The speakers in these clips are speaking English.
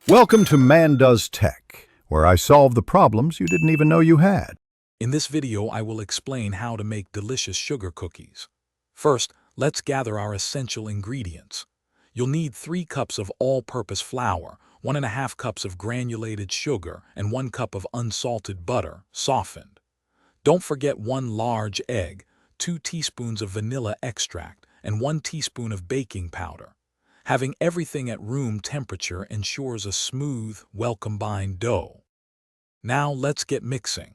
Welcome to Man Does Tech, where I solve the problems you didn't even know you had. In this video, I will explain how to make delicious sugar cookies. First, let's gather our essential ingredients. You'll need 3 cups of all-purpose flour, 1½ cups of granulated sugar, and 1 cup of unsalted butter, softened. Don't forget 1 large egg, 2 teaspoons of vanilla extract, and 1 teaspoon of baking powder. Having everything at room temperature ensures a smooth, well-combined dough. Now let's get mixing.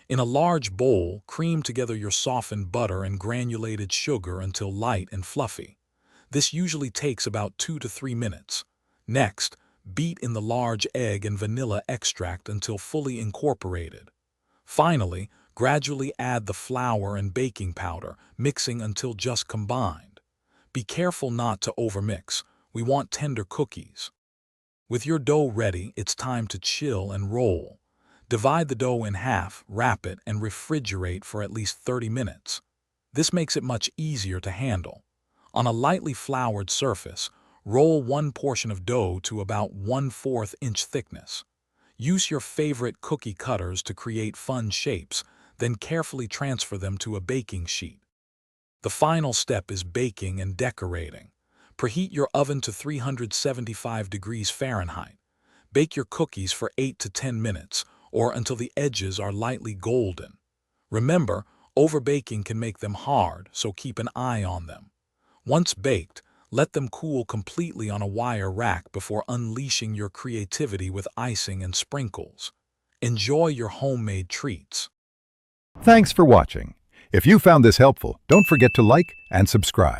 In a large bowl, cream together your softened butter and granulated sugar until light and fluffy. This usually takes about 2 to 3 minutes. Next, beat in the large egg and vanilla extract until fully incorporated. Finally, gradually add the flour and baking powder, mixing until just combined. Be careful not to overmix. We want tender cookies. With your dough ready, it's time to chill and roll. Divide the dough in half, wrap it, and refrigerate for at least 30 minutes. This makes it much easier to handle. On a lightly floured surface, roll 1 portion of dough to about 1/4 inch thickness. Use your favorite cookie cutters to create fun shapes, then carefully transfer them to a baking sheet. The final step is baking and decorating. Preheat your oven to 375 degrees Fahrenheit. Bake your cookies for 8 to 10 minutes, or until the edges are lightly golden. Remember, overbaking can make them hard, so keep an eye on them. Once baked, let them cool completely on a wire rack before unleashing your creativity with icing and sprinkles. Enjoy your homemade treats. Thanks for watching. If you found this helpful, don't forget to like and subscribe.